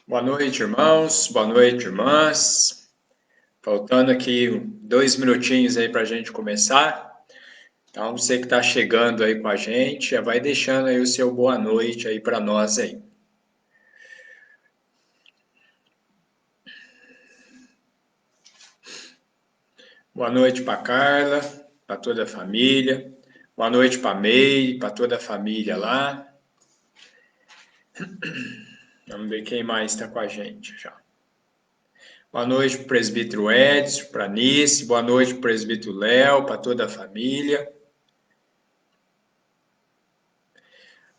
Boa noite, irmãos. Boa noite, irmãs. Faltando aqui 2 minutinhos aí para a gente começar. Então, você que está chegando aí com a gente, já vai deixando aí o seu boa noite aí para nós aí. Boa noite para Carla, para toda a família. Boa noite para May, para toda a família lá. Vamos ver quem mais está com a gente já. Boa noite para o presbítero Edson, para a Nice. Boa noite para o presbítero Léo, para toda a família.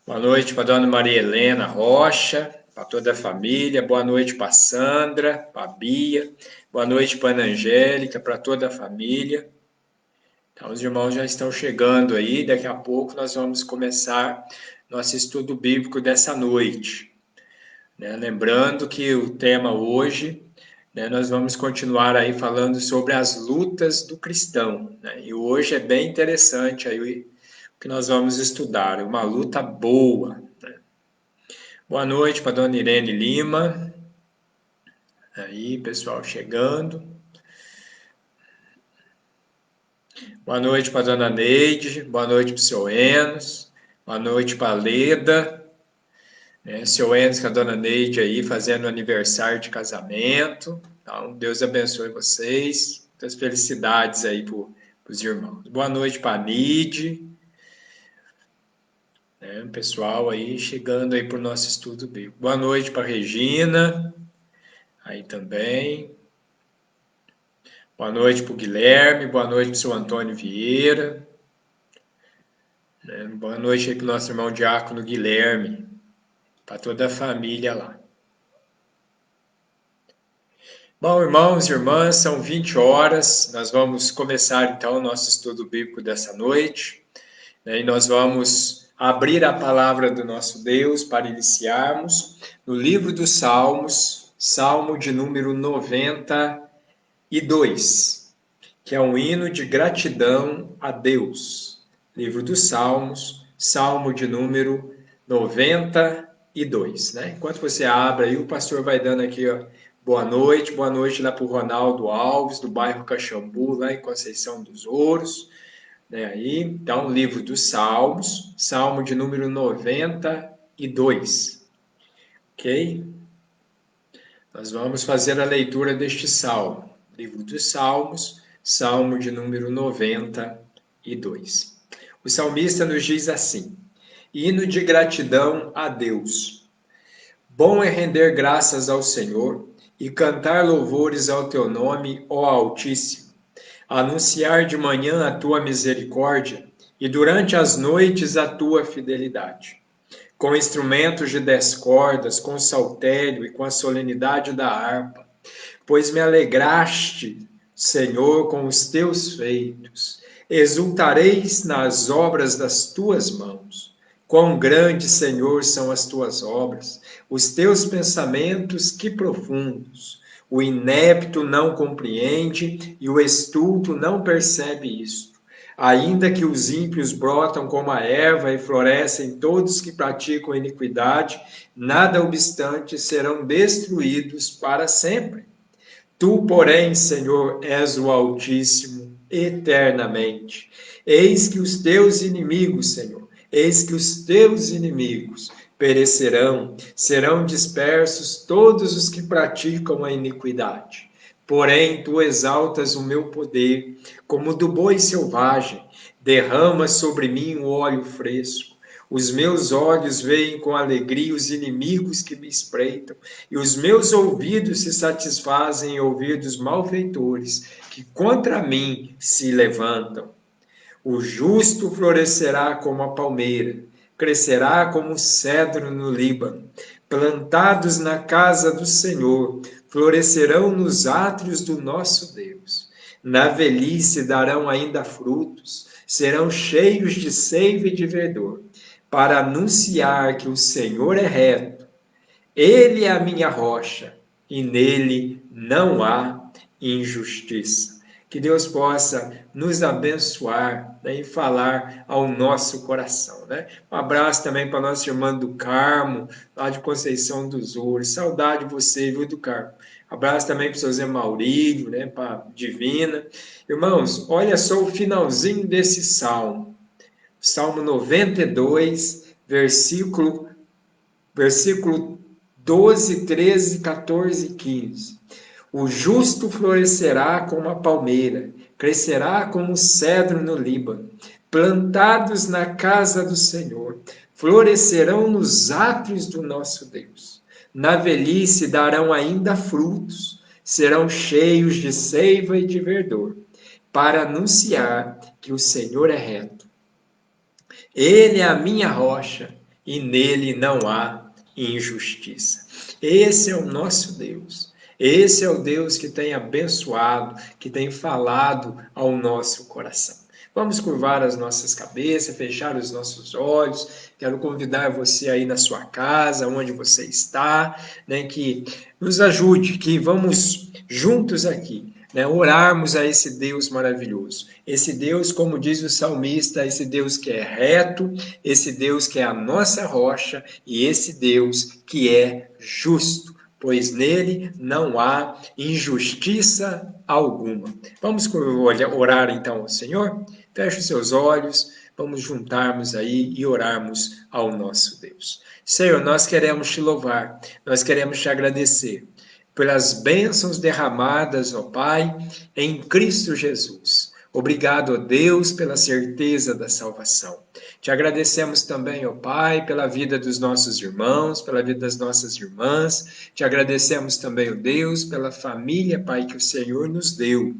Boa noite para a dona Maria Helena Rocha, para toda a família. Boa noite para a Sandra, para a Bia. Boa noite para a Ana Angélica, para toda a família. Então, os irmãos já estão chegando aí. Daqui a pouco nós vamos começar nosso estudo bíblico dessa noite. Lembrando que o tema hoje, nós vamos continuar aí falando sobre as lutas do cristão. E hoje é bem interessante aí o que nós vamos estudar. Uma luta boa. Boa noite para dona Irene Lima. Aí, pessoal, chegando. Boa noite para dona Neide. Boa noite para o seu Enos. Boa noite para a Leda. Seu Enos com a dona Neide aí fazendo aniversário de casamento. Então, Deus abençoe vocês. Muitas felicidades aí para os irmãos. Boa noite para a Nide. Pessoal aí chegando aí para o nosso estudo bíblico. Boa noite para a Regina. Aí também. Boa noite para o Guilherme, boa noite para o seu Antônio Vieira. Boa noite aí para o nosso irmão diácono Guilherme, para toda a família lá. Bom, irmãos e irmãs, são 20 horas, nós vamos começar então o nosso estudo bíblico dessa noite. E nós vamos abrir a palavra do nosso Deus para iniciarmos no livro dos Salmos, Salmo de número 92. Que é um hino de gratidão a Deus. Livro dos Salmos, Salmo de número 92. Enquanto você abre aí, o pastor vai dando aqui, boa noite lá para o Ronaldo Alves, do bairro Caxambu, lá em Conceição dos Ouros. Então, livro dos Salmos, Salmo de número 92. Ok? Nós vamos fazer a leitura deste salmo. Livro dos Salmos, Salmo de número 92. O salmista nos diz assim: hino de gratidão a Deus. Bom é render graças ao Senhor e cantar louvores ao teu nome, ó Altíssimo. Anunciar de manhã a tua misericórdia e durante as noites a tua fidelidade. Com instrumentos de 10 cordas, com saltério e com a solenidade da harpa, pois me alegraste, Senhor, com os teus feitos. Exultareis nas obras das tuas mãos. Quão grandes, Senhor, são as tuas obras, os teus pensamentos, que profundos. O inepto não compreende e o estulto não percebe isto. Ainda que os ímpios brotam como a erva e florescem todos que praticam iniquidade, nada obstante serão destruídos para sempre. Tu, porém, Senhor, és o Altíssimo eternamente. Eis que os teus inimigos, Senhor, eis que os teus inimigos perecerão, serão dispersos todos os que praticam a iniquidade. Porém, tu exaltas o meu poder, como do boi selvagem, derramas sobre mim o óleo fresco. Os meus olhos veem com alegria os inimigos que me espreitam, e os meus ouvidos se satisfazem em ouvir dos malfeitores que contra mim se levantam. O justo florescerá como a palmeira, crescerá como o cedro no Líbano. Plantados na casa do Senhor, florescerão nos átrios do nosso Deus. Na velhice darão ainda frutos, serão cheios de seiva e de verdor, para anunciar que o Senhor é reto. Ele é a minha rocha, e nele não há injustiça. Que Deus possa nos abençoar, né, e falar ao nosso coração, né? Um abraço também para nossa irmã do Carmo, lá de Conceição dos Ouros. Saudade de você, viu, do Carmo? Abraço também para o seu Zé Maurílio, né, para Divina. Irmãos, olha só o finalzinho desse salmo. Salmo 92, versículo 12, 13, 14 e 15. O justo florescerá como a palmeira, crescerá como o cedro no Líbano, plantados na casa do Senhor, florescerão nos átrios do nosso Deus. Na velhice darão ainda frutos, serão cheios de seiva e de verdor, para anunciar que o Senhor é reto. Ele é a minha rocha e nele não há injustiça. Esse é o nosso Deus. Esse é o Deus que tem abençoado, que tem falado ao nosso coração. Vamos curvar as nossas cabeças, fechar os nossos olhos. Quero convidar você aí na sua casa, onde você está, né, que nos ajude, que vamos juntos aqui, né, orarmos a esse Deus maravilhoso. Esse Deus, como diz o salmista, esse Deus que é reto, esse Deus que é a nossa rocha e esse Deus que é justo, pois nele não há injustiça alguma. Vamos orar então ao Senhor? Feche os seus olhos, vamos juntarmos aí e orarmos ao nosso Deus. Senhor, nós queremos te louvar, nós queremos te agradecer pelas bênçãos derramadas, ó Pai, em Cristo Jesus. Obrigado, ó Deus, pela certeza da salvação. Te agradecemos também, ó Pai, pela vida dos nossos irmãos, pela vida das nossas irmãs. Te agradecemos também, ó Deus, pela família, Pai, que o Senhor nos deu.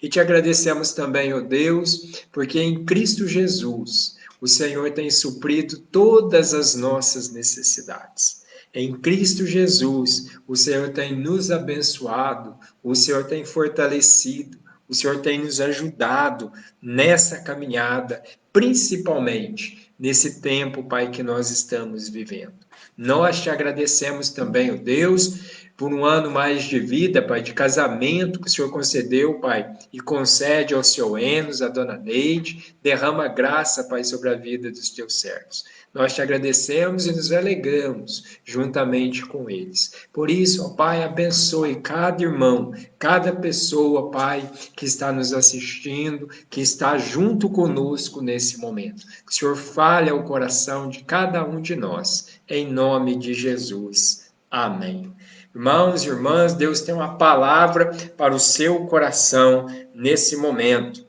E te agradecemos também, ó Deus, porque em Cristo Jesus o Senhor tem suprido todas as nossas necessidades. Em Cristo Jesus, o Senhor tem nos abençoado, o Senhor tem fortalecido, o Senhor tem nos ajudado nessa caminhada, principalmente nesse tempo, Pai, que nós estamos vivendo. Nós te agradecemos também, ó Deus, por um ano mais de vida, Pai, de casamento que o Senhor concedeu, Pai, e concede ao seu Enos, à dona Neide, derrama graça, Pai, sobre a vida dos teus servos. Nós te agradecemos e nos alegramos juntamente com eles. Por isso, ó Pai, abençoe cada irmão, cada pessoa, Pai, que está nos assistindo, que está junto conosco nesse momento. Que o Senhor fale ao coração de cada um de nós, em nome de Jesus. Amém. Irmãos e irmãs, Deus tem uma palavra para o seu coração nesse momento.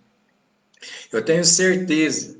Eu tenho certeza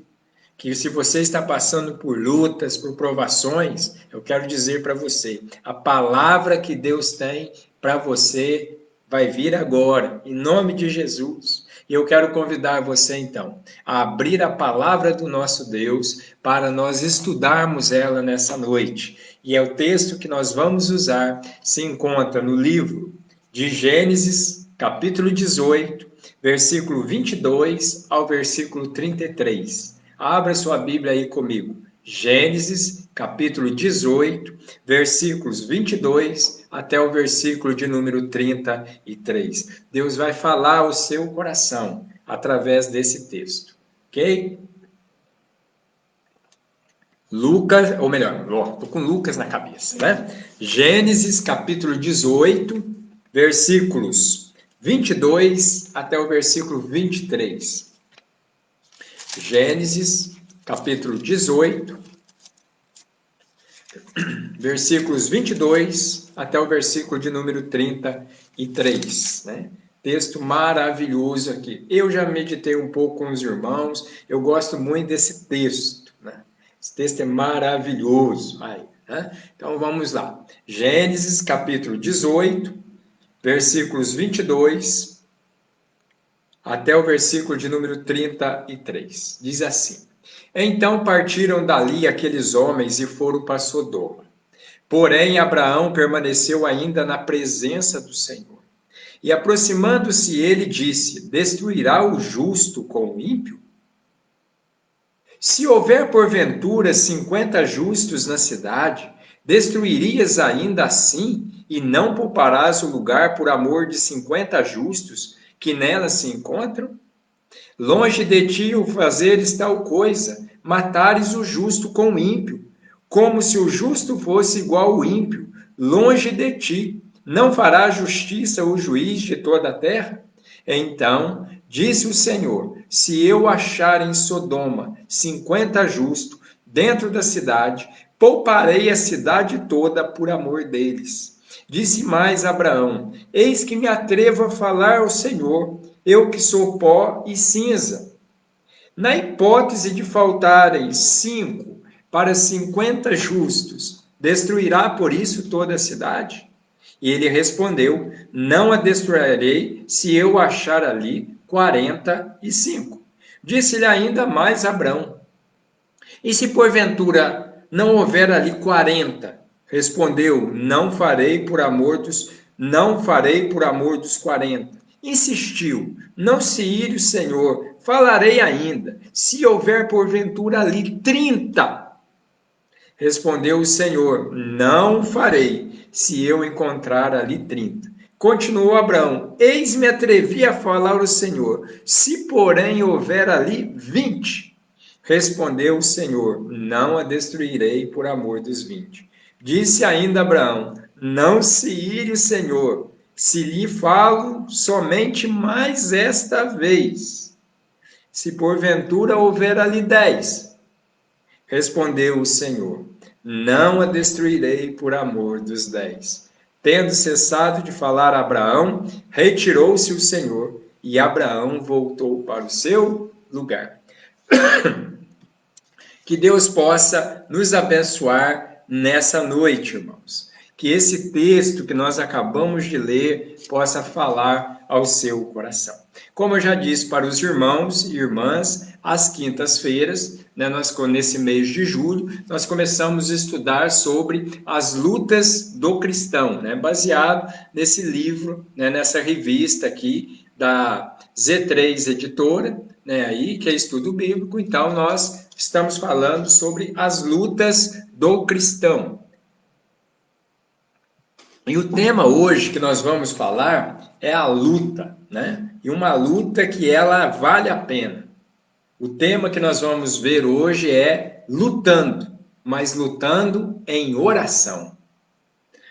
que se você está passando por lutas, por provações, eu quero dizer para você, a palavra que Deus tem para você vai vir agora, em nome de Jesus. E eu quero convidar você, então, a abrir a palavra do nosso Deus para nós estudarmos ela nessa noite. E é o texto que nós vamos usar, se encontra no livro de Gênesis, capítulo 18, versículo 22 ao versículo 33. Abra sua Bíblia aí comigo. Gênesis, capítulo 18, versículos 22 até o versículo de número 33. Deus vai falar ao seu coração através desse texto, ok? Lucas, ou melhor, estou com Lucas na cabeça, né? Gênesis, capítulo 18, versículos 22 até o versículo 23. Gênesis, capítulo 18, versículos 22 até o versículo de número 33, né? Texto maravilhoso aqui. Eu já meditei um pouco com os irmãos, eu gosto muito desse texto, né? Esse texto é maravilhoso. Aí, né? Então vamos lá. Gênesis, capítulo 18, versículos 22 até o versículo de número 33. Diz assim: Então partiram dali aqueles homens e foram para Sodoma. Porém, Abraão permaneceu ainda na presença do Senhor. E aproximando-se ele, disse: Destruirá o justo com o ímpio? Se houver porventura 50 justos na cidade, destruirias ainda assim e não pouparás o lugar por amor de 50 justos que nela se encontram? Longe de ti o fazeres tal coisa, matares o justo com o ímpio, como se o justo fosse igual ao ímpio. Longe de ti, não fará justiça o juiz de toda a terra? Então disse o Senhor: se eu achar em Sodoma 50 justos dentro da cidade, pouparei a cidade toda por amor deles. Disse mais Abraão: eis que me atrevo a falar ao Senhor, eu que sou pó e cinza. Na hipótese de faltarem 5 para 50 justos, destruirá por isso toda a cidade? E ele respondeu: não a destruirei se eu achar ali 45. Disse-lhe ainda mais Abrão: e se porventura não houver ali 40? Respondeu: não farei por amor dos 40. Insistiu: não se ire o Senhor, falarei ainda, se houver porventura ali 30. Respondeu o Senhor: não farei, se eu encontrar ali 30. Continuou Abraão: eis-me atrevi a falar ao Senhor, se porém houver ali 20. Respondeu o Senhor: não a destruirei por amor dos 20. Disse ainda Abraão: não se ire o Senhor, se lhe falo somente mais esta vez. Se porventura houver ali 10. Respondeu o Senhor: não a destruirei por amor dos 10. Tendo cessado de falar a Abraão, retirou-se o Senhor, e Abraão voltou para o seu lugar. Que Deus possa nos abençoar nessa noite, irmãos. Que esse texto que nós acabamos de ler possa falar ao seu coração. Como eu já disse para os irmãos e irmãs, às quintas-feiras, nesse mês de julho, nós começamos a estudar sobre as lutas do cristão, baseado nesse livro, nessa revista aqui da Z3 Editora, que é estudo bíblico. Então, nós estamos falando sobre as lutas do cristão. E o tema hoje que nós vamos falar é a luta, E uma luta que ela vale a pena. O tema que nós vamos ver hoje é lutando, mas lutando em oração.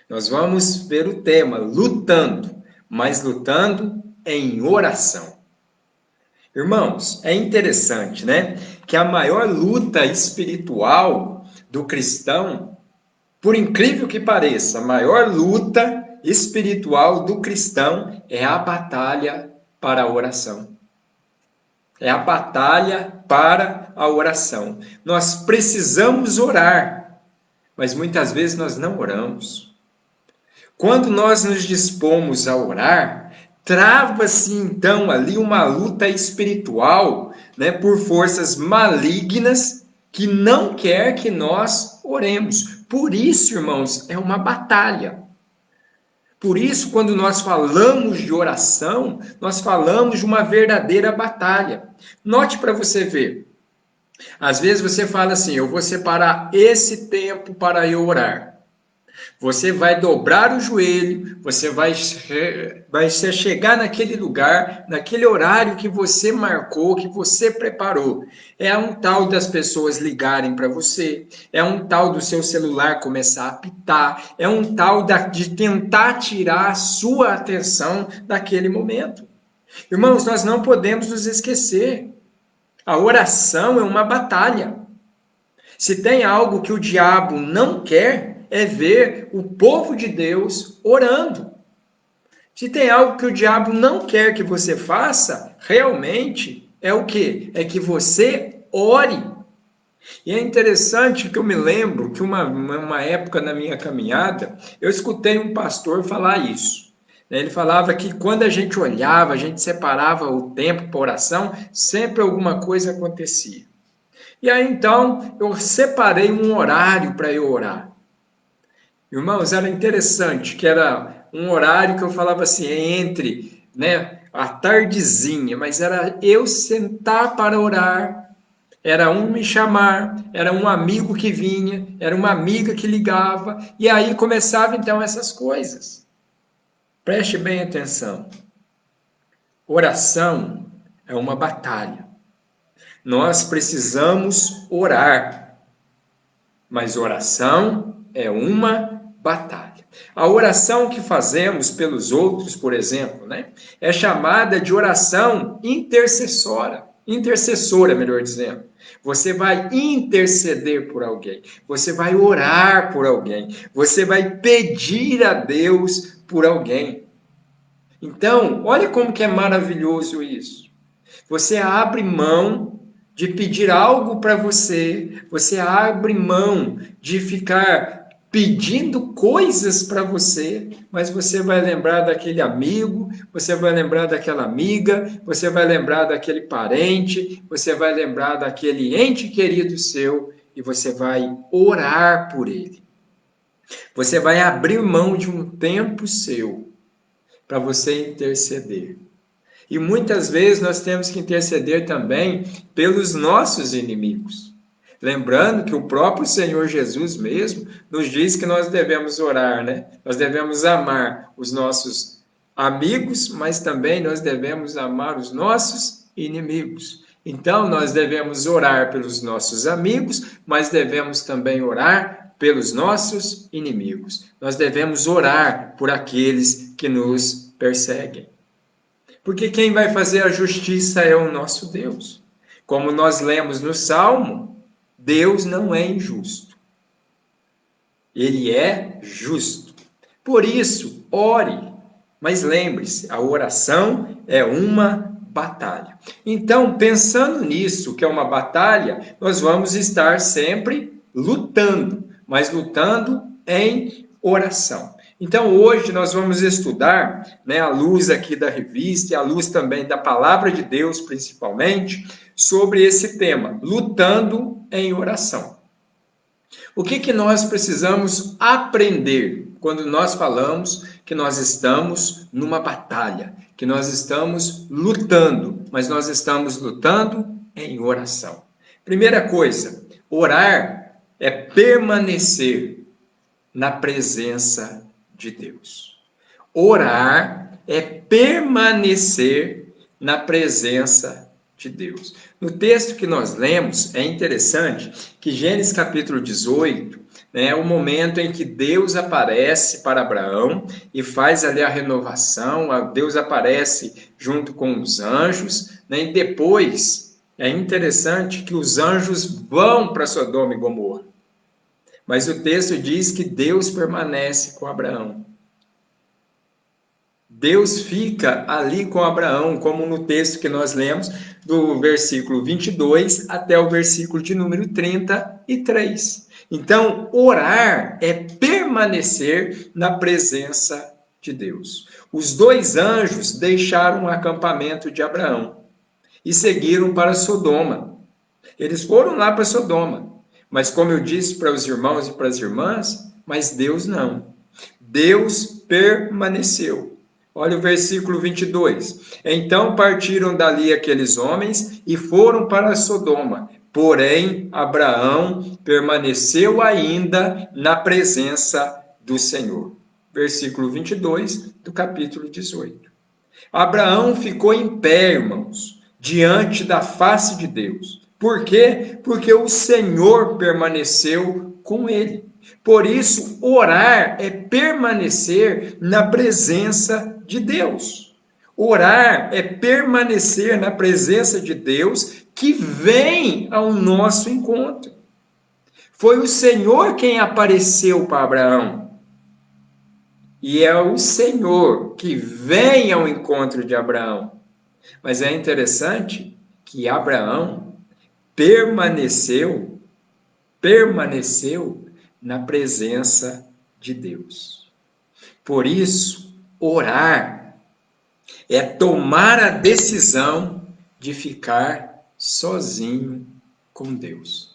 Nós vamos ver o tema lutando, mas lutando em oração. Irmãos, é interessante, que a maior luta espiritual do cristão, por incrível que pareça, a maior luta espiritual do cristão é a batalha para a oração. É a batalha para a oração. Nós precisamos orar, mas muitas vezes nós não oramos. Quando nós nos dispomos a orar, trava-se então ali uma luta espiritual, por forças malignas que não quer que nós oremos. Por isso, irmãos, é uma batalha. Por isso, quando nós falamos de oração, nós falamos de uma verdadeira batalha. Note para você ver. Às vezes você fala assim: eu vou separar esse tempo para eu orar. Você vai dobrar o joelho, você vai chegar naquele lugar, naquele horário que você marcou, que você preparou. É um tal das pessoas ligarem para você, é um tal do seu celular começar a apitar, é um tal de tentar tirar a sua atenção daquele momento. Irmãos, nós não podemos nos esquecer. A oração é uma batalha. Se tem algo que o diabo não quer, é ver o povo de Deus orando. Se tem algo que o diabo não quer que você faça, realmente é o quê? É que você ore. E é interessante que eu me lembro que uma época na minha caminhada, eu escutei um pastor falar isso. Ele falava que quando a gente olhava, a gente separava o tempo para oração, sempre alguma coisa acontecia. E aí então eu separei um horário para eu orar. Irmãos, era interessante que era um horário que eu falava assim, entre, a tardezinha, mas era eu sentar para orar, era um me chamar, era um amigo que vinha, era uma amiga que ligava, e aí começava então essas coisas. Preste bem atenção. Oração é uma batalha. Nós precisamos orar, mas oração é uma batalha. A oração que fazemos pelos outros, por exemplo, né, é chamada de oração intercessora, melhor dizendo. Você vai interceder por alguém, você vai orar por alguém, você vai pedir a Deus por alguém. Então, olha como que é maravilhoso isso. Você abre mão de pedir algo para você, você abre mão de ficar pedindo coisas para você, mas você vai lembrar daquele amigo, você vai lembrar daquela amiga, você vai lembrar daquele parente, você vai lembrar daquele ente querido seu e você vai orar por ele. Você vai abrir mão de um tempo seu para você interceder. E muitas vezes nós temos que interceder também pelos nossos inimigos. Lembrando que o próprio Senhor Jesus mesmo nos diz que nós devemos orar, né? Nós devemos amar os nossos amigos, mas também nós devemos amar os nossos inimigos. Então, nós devemos orar pelos nossos amigos, mas devemos também orar pelos nossos inimigos. Nós devemos orar por aqueles que nos perseguem. Porque quem vai fazer a justiça é o nosso Deus. Como nós lemos no Salmo, Deus não é injusto. Ele é justo. Por isso, ore. Mas lembre-se, a oração é uma batalha. Então, pensando nisso, que é uma batalha, nós vamos estar sempre lutando, mas lutando em oração. Então, hoje nós vamos estudar, né, à luz aqui da revista e à luz também da palavra de Deus, principalmente, sobre esse tema, lutando em oração. O que nós precisamos aprender quando nós falamos que nós estamos numa batalha, que nós estamos lutando, mas nós estamos lutando em oração? Primeira coisa, orar é permanecer na presença de Deus. Orar é permanecer na presença de Deus. No texto que nós lemos, é interessante que Gênesis capítulo 18, né, é o momento em que Deus aparece para Abraão e faz ali a renovação, Deus aparece junto com os anjos, né, e depois é interessante que os anjos vão para Sodoma e Gomorra. Mas o texto diz que Deus permanece com Abraão. Deus fica ali com Abraão, como no texto que nós lemos, do versículo 22 até o versículo de número 33. Então, orar é permanecer na presença de Deus. Os dois anjos deixaram o acampamento de Abraão e seguiram para Sodoma. Eles foram lá para Sodoma. Mas como eu disse para os irmãos e para as irmãs, mas Deus não. Deus permaneceu. Olha o versículo 22. Então partiram dali aqueles homens e foram para Sodoma. Porém, Abraão permaneceu ainda na presença do Senhor. Versículo 22 do capítulo 18. Abraão ficou em pé, irmãos, diante da face de Deus. Por quê? Porque o Senhor permaneceu com ele. Por isso, orar é permanecer na presença de Deus. Orar é permanecer na presença de Deus que vem ao nosso encontro. Foi o Senhor quem apareceu para Abraão. E é o Senhor que vem ao encontro de Abraão. Mas é interessante que Abraão permaneceu na presença de Deus. Por isso, orar é tomar a decisão de ficar sozinho com Deus.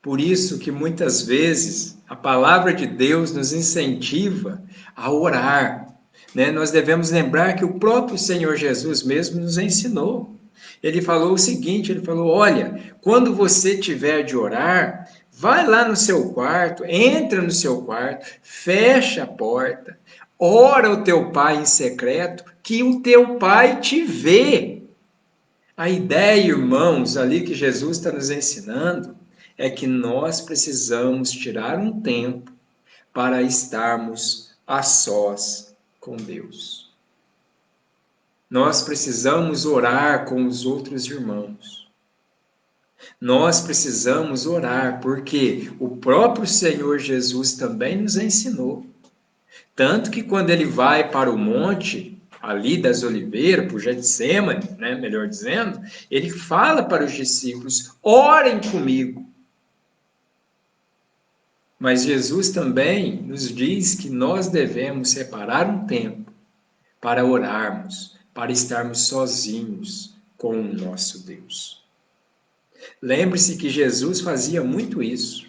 Por isso que muitas vezes a palavra de Deus nos incentiva a orar, né? Nós devemos lembrar que o próprio Senhor Jesus mesmo nos ensinou. Ele falou o seguinte, ele falou, olha, quando você tiver de orar, vai lá no seu quarto, entra no seu quarto, fecha a porta, ora o teu pai em secreto, que o teu pai te vê. A ideia, irmãos, ali que Jesus está nos ensinando, é que nós precisamos tirar um tempo para estarmos a sós com Deus. Nós precisamos orar com os outros irmãos. Nós precisamos orar, porque o próprio Senhor Jesus também nos ensinou. Tanto que quando ele vai para o monte, ali das Oliveiras, para o Getsêmani, né, melhor dizendo, ele fala para os discípulos, orem comigo. Mas Jesus também nos diz que nós devemos separar um tempo para orarmos, para estarmos sozinhos com o nosso Deus. Lembre-se que Jesus fazia muito isso.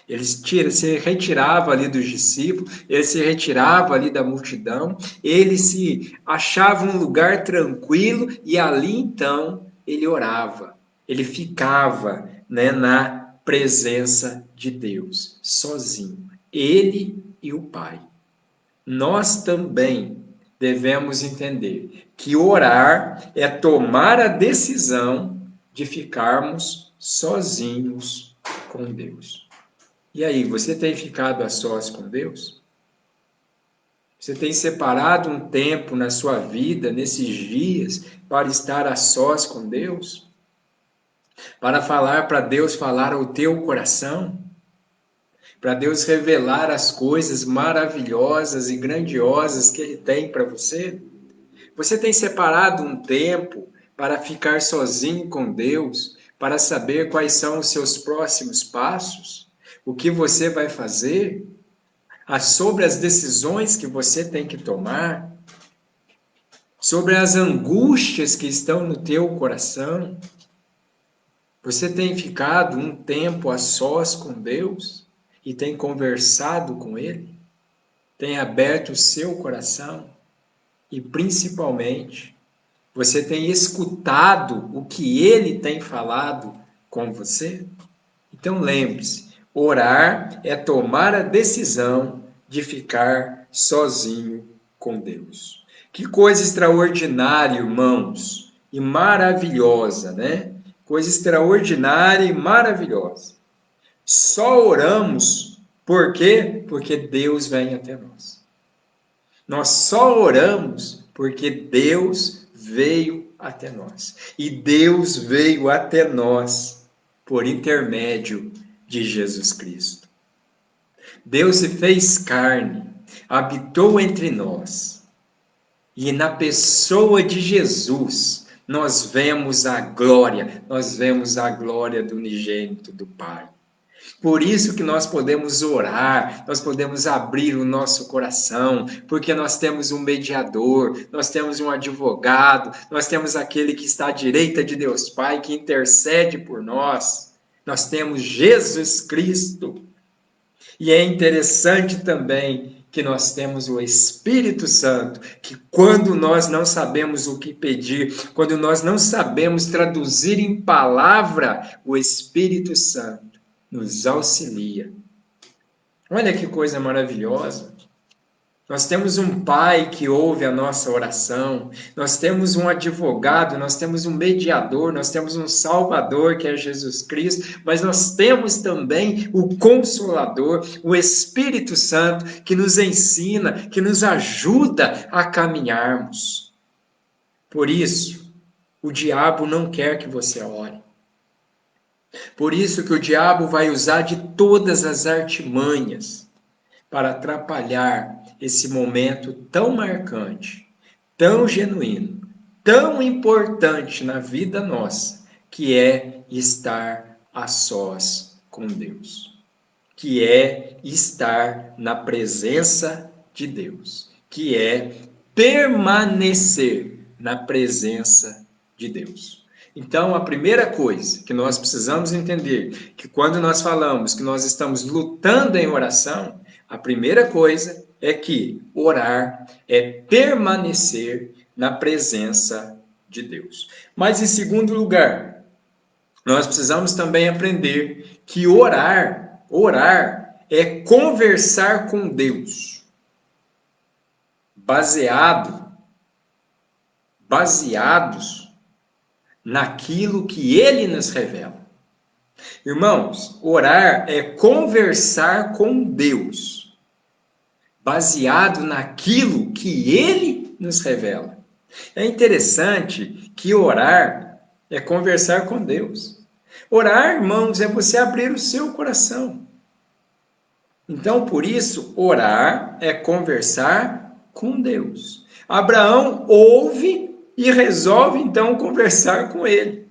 Ele se retirava ali dos discípulos, ele se retirava ali da multidão, ele se achava um lugar tranquilo e ali então ele orava, ele ficava, né, na presença de Deus, sozinho, ele e o Pai. Nós também devemos entender que orar é tomar a decisão de ficarmos sozinhos com Deus. E aí, você tem ficado a sós com Deus? Você tem separado um tempo na sua vida, nesses dias, para estar a sós com Deus? Para falar para Deus falar ao teu coração? Para Deus revelar as coisas maravilhosas e grandiosas que Ele tem para você? Você tem separado um tempo para ficar sozinho com Deus, para saber quais são os seus próximos passos? O que você vai fazer? Sobre as decisões que você tem que tomar? Sobre as angústias que estão no teu coração? Você tem ficado um tempo a sós com Deus e tem conversado com Ele? Tem aberto o seu coração? E principalmente, você tem escutado o que Ele tem falado com você? Então lembre-se, orar é tomar a decisão de ficar sozinho com Deus. Que coisa extraordinária, irmãos, e maravilhosa, né? Coisa extraordinária e maravilhosa. Só oramos por quê? Porque Deus vem até nós. Nós só oramos porque Deus veio até nós. E Deus veio até nós por intermédio de Jesus Cristo. Deus se fez carne, habitou entre nós. E na pessoa de Jesus, nós vemos a glória do unigênito do Pai. Por isso que nós podemos orar, nós podemos abrir o nosso coração, porque nós temos um mediador, nós temos um advogado, nós temos aquele que está à direita de Deus Pai, que intercede por nós. Nós temos Jesus Cristo. E é interessante também que nós temos o Espírito Santo, que quando nós não sabemos o que pedir, quando nós não sabemos traduzir em palavra, o Espírito Santo nos auxilia. Olha que coisa maravilhosa. Nós temos um Pai que ouve a nossa oração, nós temos um advogado, nós temos um mediador, nós temos um Salvador, que é Jesus Cristo, mas nós temos também o Consolador, o Espírito Santo, que nos ensina, que nos ajuda a caminharmos. Por isso, o diabo não quer que você ore. Por isso que o diabo vai usar de todas as artimanhas para atrapalhar esse momento tão marcante, tão genuíno, tão importante na vida nossa, que é estar a sós com Deus, que é estar na presença de Deus, que é permanecer na presença de Deus. Então, a primeira coisa que nós precisamos entender, que quando nós falamos que nós estamos lutando em oração, a primeira coisa é que orar é permanecer na presença de Deus. Mas, em segundo lugar, nós precisamos também aprender que orar é conversar com Deus, baseados naquilo que ele nos revela. Irmãos, orar é conversar com Deus, baseado naquilo que ele nos revela. É interessante que orar é conversar com Deus. Orar, irmãos, é você abrir o seu coração. Então, por isso, orar é conversar com Deus. Abraão ouve e resolve, então, conversar com ele.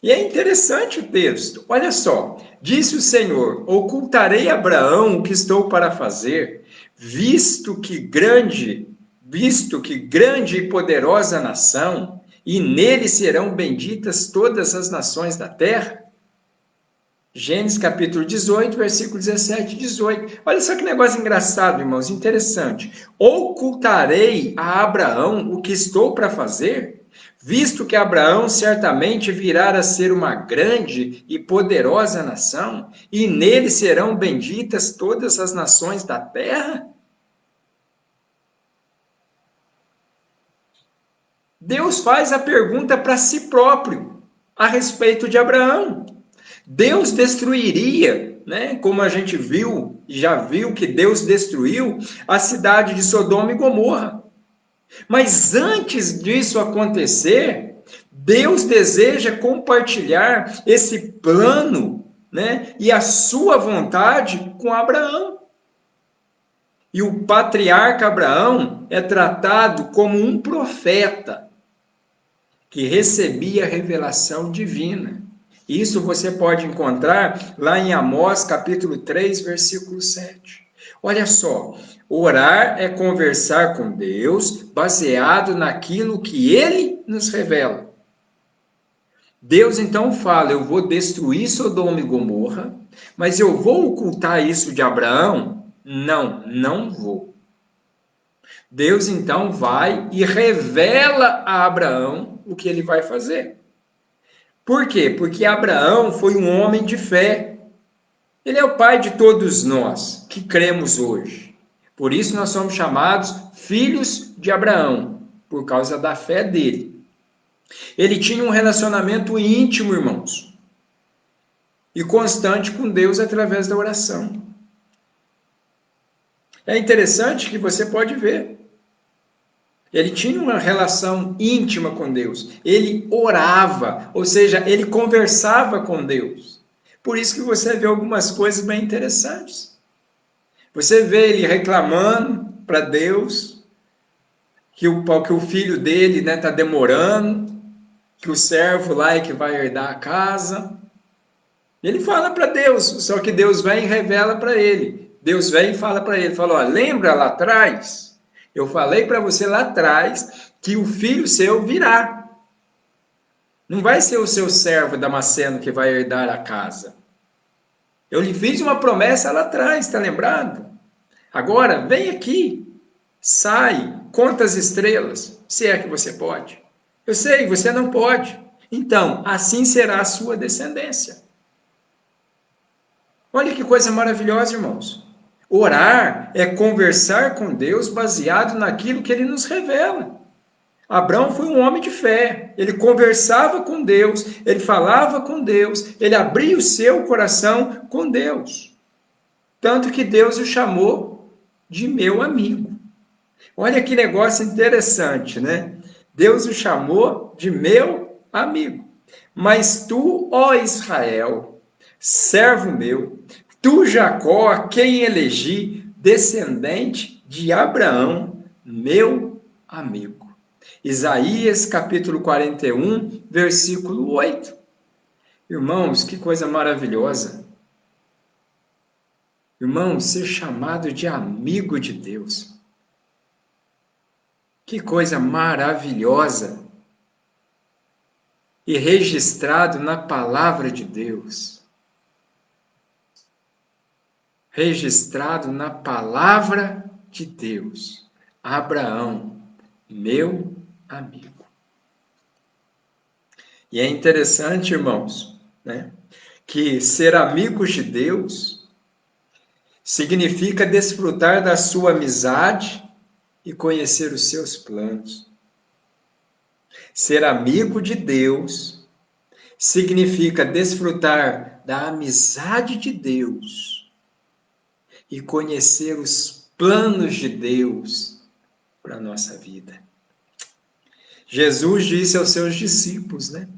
E é interessante o texto. Olha só. Disse o Senhor: ocultarei a Abraão o que estou para fazer, visto que grande e poderosa nação, e nele serão benditas todas as nações da terra. Gênesis capítulo 18, versículo 17 e 18. Olha só que negócio engraçado, irmãos, interessante. Ocultarei a Abraão o que estou para fazer, visto que Abraão certamente virá a ser uma grande e poderosa nação, e nele serão benditas todas as nações da terra? Deus faz a pergunta para si próprio a respeito de Abraão. Deus destruiria, né? Como a gente já viu que Deus destruiu a cidade de Sodoma e Gomorra. Mas antes disso acontecer, Deus deseja compartilhar esse plano, né? E a sua vontade com Abraão. E o patriarca Abraão é tratado como um profeta que recebia a revelação divina. Isso você pode encontrar lá em Amós, capítulo 3, versículo 7. Olha só, orar é conversar com Deus baseado naquilo que ele nos revela. Deus então fala: eu vou destruir Sodoma e Gomorra, mas eu vou ocultar isso de Abraão? Não, não vou. Deus então vai e revela a Abraão o que ele vai fazer. Por quê? Porque Abraão foi um homem de fé. Ele é o pai de todos nós que cremos hoje. Por isso nós somos chamados filhos de Abraão, por causa da fé dele. Ele tinha um relacionamento íntimo, irmãos, e constante com Deus através da oração. É interessante que você pode ver. Ele tinha uma relação íntima com Deus. Ele orava, ou seja, ele conversava com Deus. Por isso que você vê algumas coisas bem interessantes. Você vê ele reclamando para Deus que o filho dele está demorando, que o servo lá é que vai herdar a casa. Ele fala para Deus, só que Deus vem e revela para ele. Deus vem e fala para ele, fala: lembra lá atrás? Eu falei para você lá atrás que o filho seu virá. Não vai ser o seu servo Damasceno que vai herdar a casa. Eu lhe fiz uma promessa lá atrás, está lembrado? Agora, vem aqui, sai, conta as estrelas, se é que você pode. Eu sei, você não pode. Então, assim será a sua descendência. Olha que coisa maravilhosa, irmãos. Orar é conversar com Deus baseado naquilo que ele nos revela. Abraão foi um homem de fé. Ele conversava com Deus, ele falava com Deus, ele abria o seu coração com Deus. Tanto que Deus o chamou de meu amigo. Olha que negócio interessante, né? Deus o chamou de meu amigo. Mas tu, ó Israel, servo meu, tu, Jacó, a quem elegi, descendente de Abraão, meu amigo. Isaías, capítulo 41, versículo 8. Irmãos, que coisa maravilhosa. Irmãos, ser chamado de amigo de Deus. Que coisa maravilhosa. E registrado na palavra de Deus. Registrado na palavra de Deus. Abraão, meu amigo. E é interessante, irmãos, né, que ser amigos de Deus significa desfrutar da sua amizade e conhecer os seus planos. Ser amigo de Deus significa desfrutar da amizade de Deus e conhecer os planos de Deus para a nossa vida. Jesus disse aos seus discípulos, né?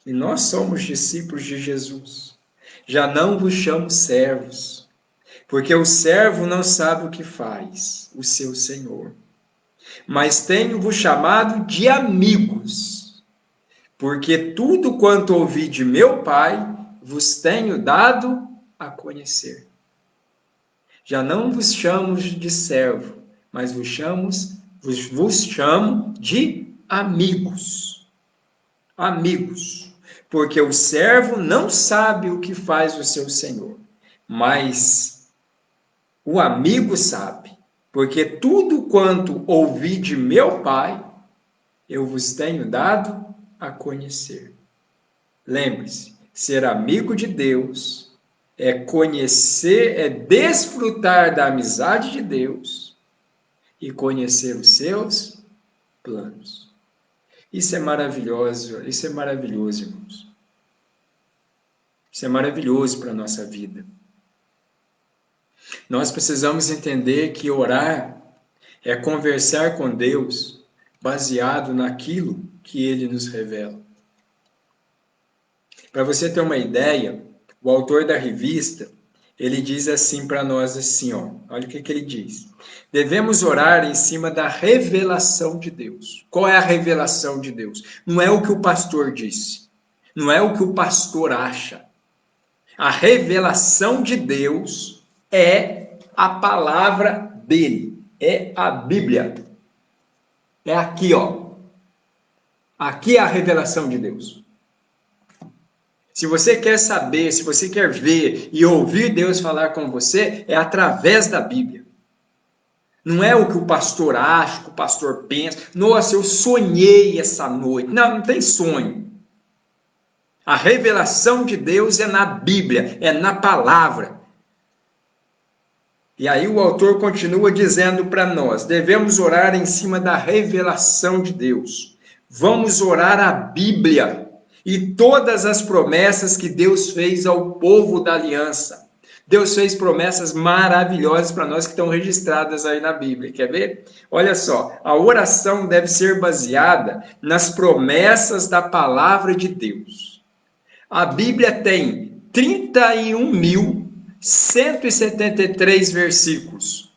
E nós somos discípulos de Jesus. Já não vos chamo servos, porque o servo não sabe o que faz o seu senhor. Mas tenho-vos chamado de amigos, porque tudo quanto ouvi de meu Pai vos tenho dado a conhecer. Já não vos chamo de servo, mas vos chamo de amigos. Amigos. Porque o servo não sabe o que faz o seu senhor, mas o amigo sabe, porque tudo quanto ouvi de meu Pai, eu vos tenho dado a conhecer. Lembre-se, ser amigo de Deus é conhecer, é desfrutar da amizade de Deus e conhecer os seus planos. Isso é maravilhoso, irmãos. Isso é maravilhoso para a nossa vida. Nós precisamos entender que orar é conversar com Deus baseado naquilo que Ele nos revela. Para você ter uma ideia, o autor da revista, ele diz assim para nós assim, ó, olha o que ele diz. Devemos orar em cima da revelação de Deus. Qual é a revelação de Deus? Não é o que o pastor disse. Não é o que o pastor acha. A revelação de Deus é a palavra dele. É a Bíblia. É aqui, ó. Aqui é a revelação de Deus. Se você quer saber, se você quer ver e ouvir Deus falar com você, é através da Bíblia. Não é o que o pastor acha, o que o pastor pensa. Nossa, eu sonhei essa noite. Não, não tem sonho. A revelação de Deus é na Bíblia, é na palavra. E aí o autor continua dizendo para nós, devemos orar em cima da revelação de Deus. Vamos orar a Bíblia e todas as promessas que Deus fez ao povo da aliança. Deus fez promessas maravilhosas para nós que estão registradas aí na Bíblia. Quer ver? Olha só, a oração deve ser baseada nas promessas da palavra de Deus. A Bíblia tem 31.173 versículos,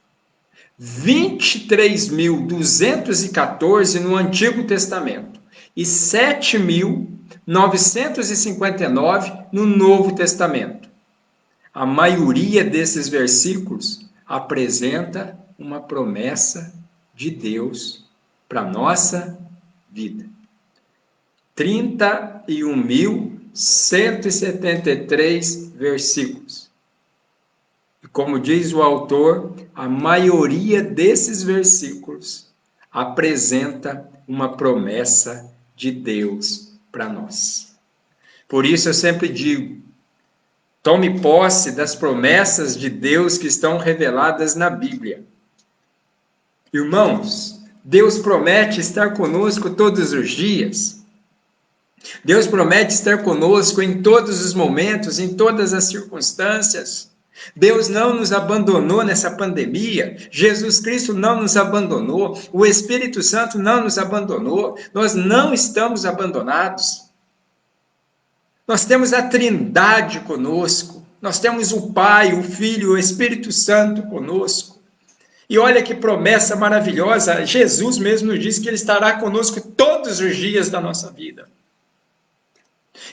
23.214 no Antigo Testamento e 7.959 no Novo Testamento. A maioria desses versículos apresenta uma promessa de Deus para a nossa vida. 31.173 versículos. E como diz o autor, a maioria desses versículos apresenta uma promessa de Deus para nós. Por isso eu sempre digo, tome posse das promessas de Deus que estão reveladas na Bíblia. Irmãos, Deus promete estar conosco todos os dias. Deus promete estar conosco em todos os momentos, em todas as circunstâncias. Deus não nos abandonou nessa pandemia. Jesus Cristo não nos abandonou. O Espírito Santo não nos abandonou. Nós não estamos abandonados. Nós temos a Trindade conosco. Nós temos o Pai, o Filho, o Espírito Santo conosco. E olha que promessa maravilhosa. Jesus mesmo nos diz que Ele estará conosco todos os dias da nossa vida.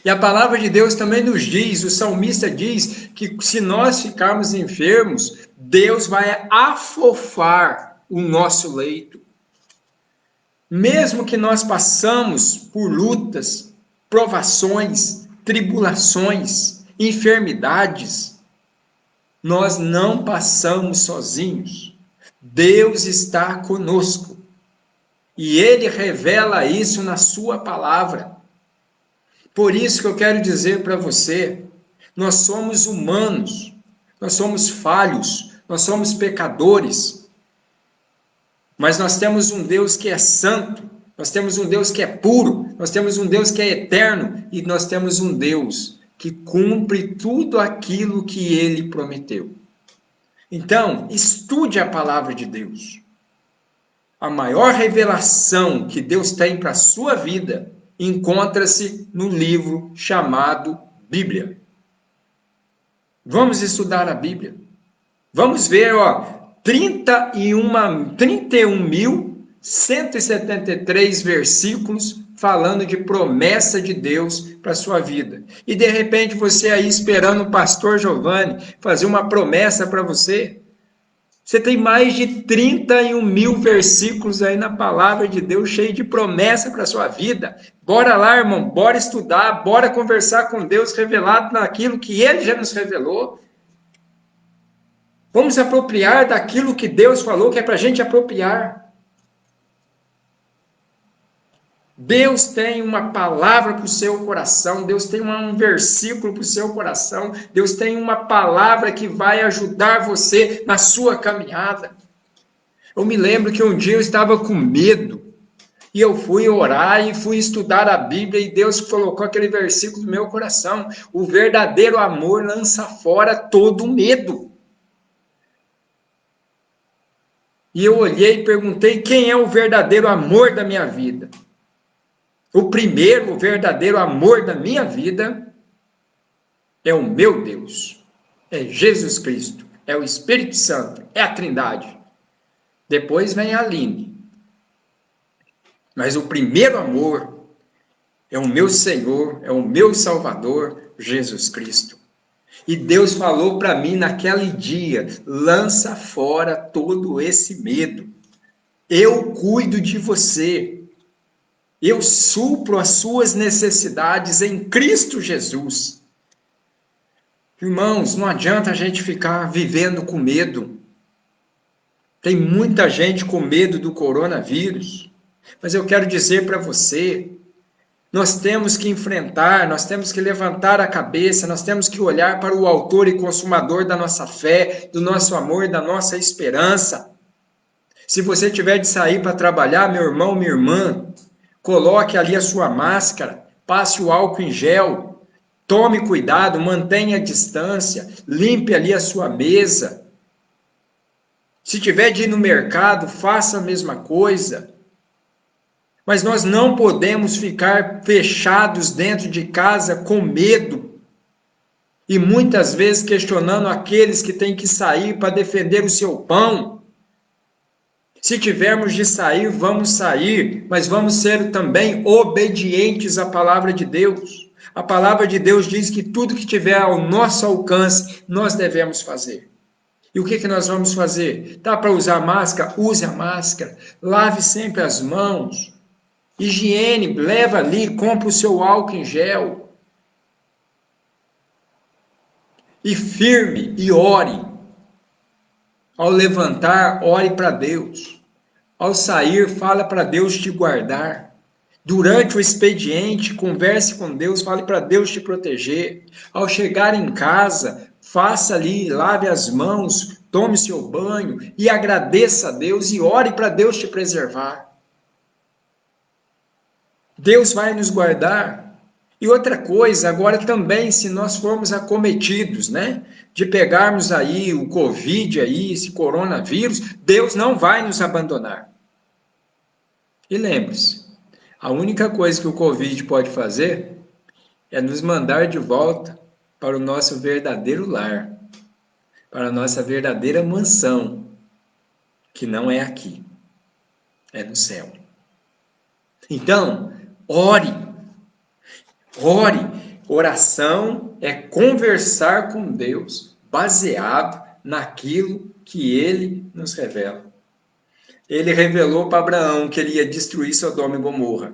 E a palavra de Deus também nos diz, o salmista diz, que se nós ficarmos enfermos, Deus vai afofar o nosso leito. Mesmo que nós passamos por lutas, provações, tribulações, enfermidades, nós não passamos sozinhos. Deus está conosco. E Ele revela isso na sua palavra. Por isso que eu quero dizer para você, nós somos humanos, nós somos falhos, nós somos pecadores, mas nós temos um Deus que é santo, Nós temos um Deus que é puro, nós temos um Deus que é eterno e nós temos um Deus que cumpre tudo aquilo que ele prometeu. Então, estude a palavra de Deus. A maior revelação que Deus tem para a sua vida encontra-se no livro chamado Bíblia. Vamos estudar a Bíblia. Vamos ver, 31.173 versículos falando de promessa de Deus para a sua vida. E de repente você aí esperando o pastor Giovanni fazer uma promessa para você. Você tem mais de 31.000 versículos aí na palavra de Deus, cheio de promessa para a sua vida. Bora lá, irmão, bora estudar, bora conversar com Deus revelado naquilo que Ele já nos revelou. Vamos apropriar daquilo que Deus falou que é para a gente apropriar. Deus tem uma palavra para o seu coração, Deus tem um versículo para o seu coração, Deus tem uma palavra que vai ajudar você na sua caminhada. Eu me lembro que um dia eu estava com medo, e eu fui orar e fui estudar a Bíblia, e Deus colocou aquele versículo no meu coração: o verdadeiro amor lança fora todo medo. E eu olhei e perguntei: quem é o verdadeiro amor da minha vida? O primeiro, o verdadeiro amor da minha vida é o meu Deus, é Jesus Cristo, é o Espírito Santo, é a Trindade. Depois vem a Aline. Mas o primeiro amor é o meu Senhor, é o meu Salvador, Jesus Cristo. E Deus falou para mim naquele dia: lança fora todo esse medo. Eu cuido de você. Eu supro as suas necessidades em Cristo Jesus. Irmãos, não adianta a gente ficar vivendo com medo. Tem muita gente com medo do coronavírus. Mas eu quero dizer para você, nós temos que enfrentar, nós temos que levantar a cabeça, nós temos que olhar para o autor e consumador da nossa fé, do nosso amor, da nossa esperança. Se você tiver de sair para trabalhar, meu irmão, minha irmã, coloque ali a sua máscara, passe o álcool em gel, tome cuidado, mantenha a distância, limpe ali a sua mesa. Se tiver de ir no mercado, faça a mesma coisa. Mas nós não podemos ficar fechados dentro de casa com medo e muitas vezes questionando aqueles que têm que sair para defender o seu pão. Se tivermos de sair, vamos sair, mas vamos ser também obedientes à palavra de Deus. A palavra de Deus diz que tudo que tiver ao nosso alcance, nós devemos fazer. E o que nós vamos fazer? Tá para usar máscara? Use a máscara. Lave sempre as mãos. Higiene, leva ali, compra o seu álcool em gel. E firme, e ore. Ao levantar, ore para Deus. Ao sair, fala para Deus te guardar. Durante o expediente, converse com Deus, fale para Deus te proteger. Ao chegar em casa, faça ali, lave as mãos, tome seu banho e agradeça a Deus e ore para Deus te preservar. Deus vai nos guardar. E outra coisa, agora também, se nós formos acometidos, de pegarmos aí o Covid aí, esse coronavírus, Deus não vai nos abandonar. E lembre-se, a única coisa que o Covid pode fazer é nos mandar de volta para o nosso verdadeiro lar, para a nossa verdadeira mansão, que não é aqui, é no céu. Então, ore. Oração é conversar com Deus baseado naquilo que Ele nos revela. Ele revelou para Abraão que ele ia destruir Sodoma e Gomorra.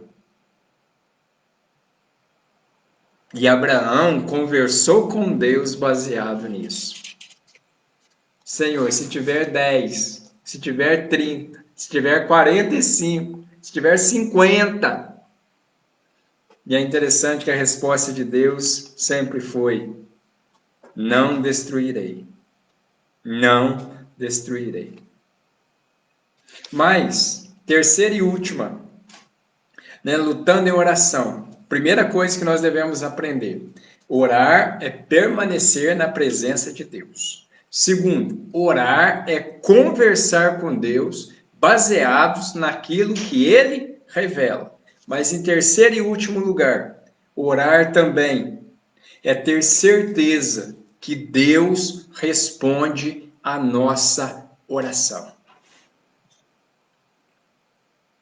E Abraão conversou com Deus baseado nisso. Senhor, se tiver 10, se tiver 30, se tiver 45, se tiver 50... E é interessante que a resposta de Deus sempre foi: não destruirei. Não destruirei. Mas, terceira e última, né? Lutando em oração. Primeira coisa que nós devemos aprender: orar é permanecer na presença de Deus. Segundo, orar é conversar com Deus baseados naquilo que Ele revela. Mas em terceiro e último lugar, orar também é ter certeza que Deus responde a nossa oração.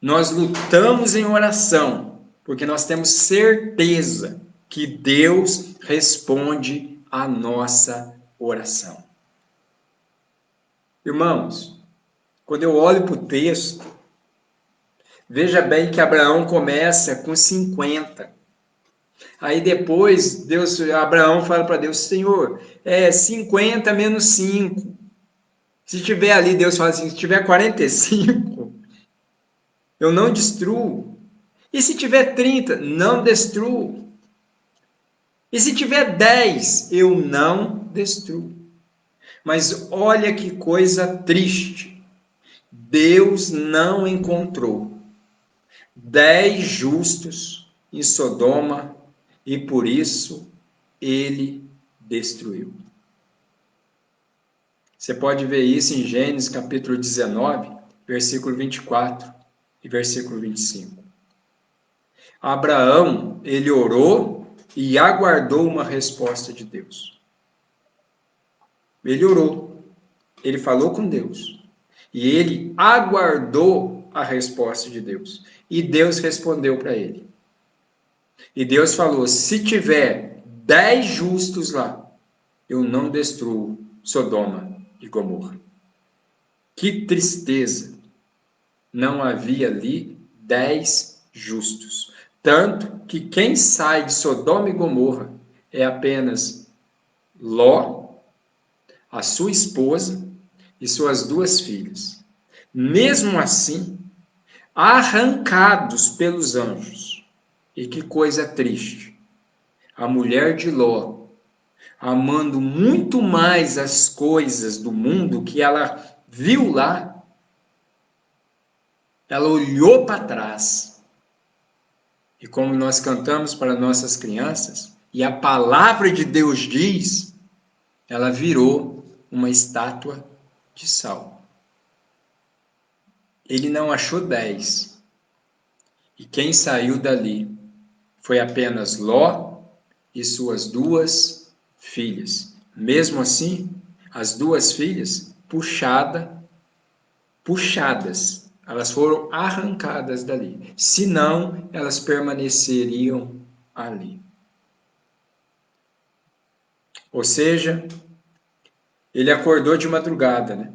Nós lutamos em oração porque nós temos certeza que Deus responde a nossa oração. Irmãos, quando eu olho para o texto, veja bem que Abraão começa com 50. Aí depois Abraão fala para Deus: Senhor, 50 menos 5. Se tiver ali, Deus fala assim: se tiver 45, eu não destruo. E se tiver 30, não destruo. E se tiver 10, eu não destruo. Mas olha que coisa triste. Deus não encontrou 10 justos em Sodoma e por isso ele destruiu. Você pode ver isso em Gênesis capítulo 19, versículo 24 e versículo 25. Abraão, ele orou e aguardou uma resposta de Deus. Ele orou, ele falou com Deus e ele aguardou a resposta de Deus. E Deus respondeu para ele. E Deus falou: se tiver 10 justos lá, eu não destruo Sodoma e Gomorra. Que tristeza! Não havia ali 10 justos. Tanto que quem sai de Sodoma e Gomorra é apenas Ló, a sua esposa e suas 2 filhas. Mesmo assim, arrancados pelos anjos. E que coisa triste! A mulher de Ló, amando muito mais as coisas do mundo que ela viu lá, ela olhou para trás. E como nós cantamos para nossas crianças, e a palavra de Deus diz, ela virou uma estátua de sal. Ele não achou 10. E quem saiu dali foi apenas Ló e suas 2 filhas. Mesmo assim, as 2 filhas puxadas, elas foram arrancadas dali. Senão, elas permaneceriam ali. Ou seja, ele acordou de madrugada, né?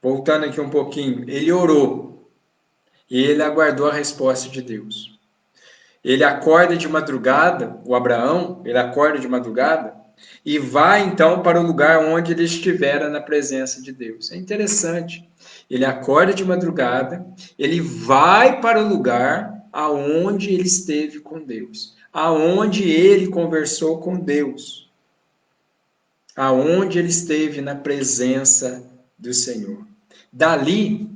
Voltando aqui um pouquinho, ele orou e ele aguardou a resposta de Deus. Ele acorda de madrugada, o Abraão, ele acorda de madrugada e vai então para o lugar onde ele estivera na presença de Deus. É interessante. Ele acorda de madrugada, ele vai para o lugar aonde ele esteve com Deus, aonde ele conversou com Deus, aonde ele esteve na presença do Senhor. Dali,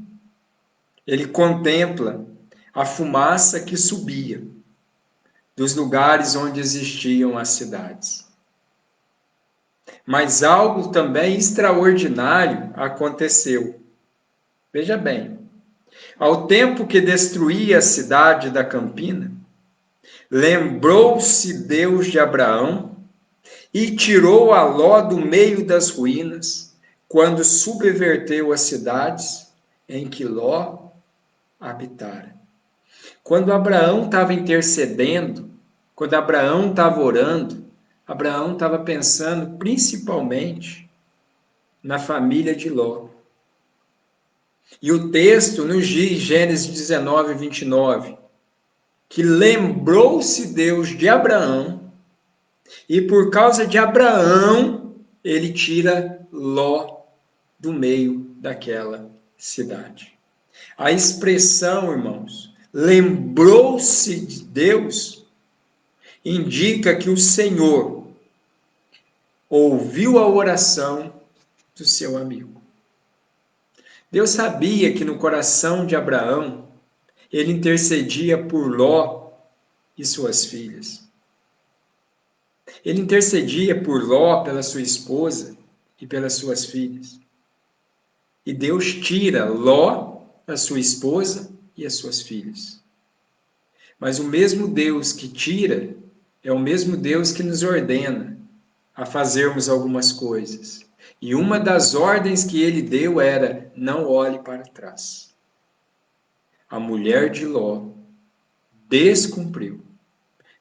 ele contempla a fumaça que subia dos lugares onde existiam as cidades. Mas algo também extraordinário aconteceu. Veja bem, ao tempo que destruía a cidade da Campina, lembrou-se Deus de Abraão e tirou a Ló do meio das ruínas, quando subverteu as cidades em que Ló habitara. Quando Abraão estava intercedendo, quando Abraão estava orando, Abraão estava pensando principalmente na família de Ló. E o texto nos diz, Gênesis 19, 29, que lembrou-se Deus de Abraão, e por causa de Abraão, ele tira Ló do meio daquela cidade. A expressão, irmãos, lembrou-se de Deus, indica que o Senhor ouviu a oração do seu amigo. Deus sabia que no coração de Abraão Ele intercedia por Ló e suas filhas. Ele intercedia por Ló, pela sua esposa e pelas suas filhas. E Deus tira Ló, a sua esposa e as suas filhas. Mas o mesmo Deus que tira é o mesmo Deus que nos ordena a fazermos algumas coisas. E uma das ordens que ele deu era: não olhe para trás. A mulher de Ló descumpriu,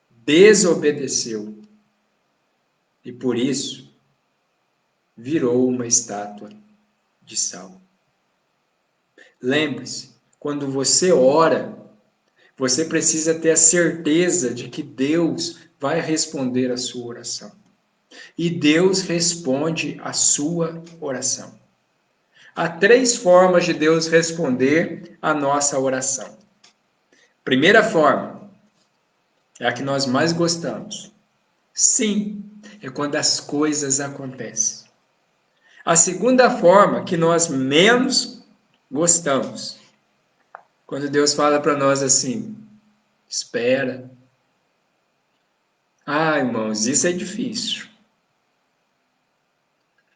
desobedeceu e por isso virou uma estátua de sal. Lembre-se, quando você ora, você precisa ter a certeza de que Deus vai responder a sua oração. E Deus responde a sua oração. Há 3 formas de Deus responder a nossa oração. Primeira forma, é a que nós mais gostamos. Sim, é quando as coisas acontecem. A segunda forma, que nós menos gostamos, quando Deus fala para nós assim: espera. Ah, irmãos, isso é difícil.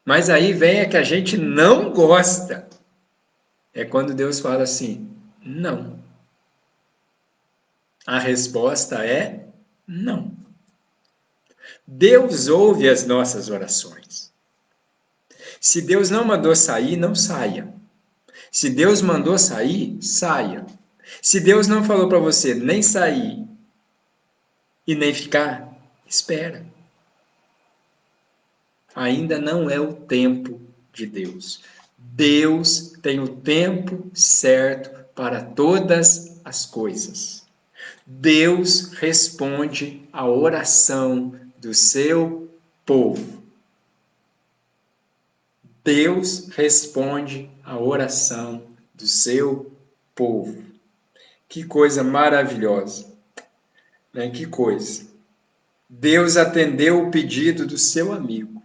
Mas aí vem a que a gente não gosta. É quando Deus fala assim: não. A resposta é não. Deus ouve as nossas orações. Se Deus não mandou sair, não saia. Se Deus mandou sair, saia. Se Deus não falou para você nem sair e nem ficar, espera. Ainda não é o tempo de Deus. Deus tem o tempo certo para todas as coisas. Deus responde à oração do seu povo. Deus responde à oração do seu povo. Que coisa maravilhosa, né? Que coisa. Deus atendeu o pedido do seu amigo.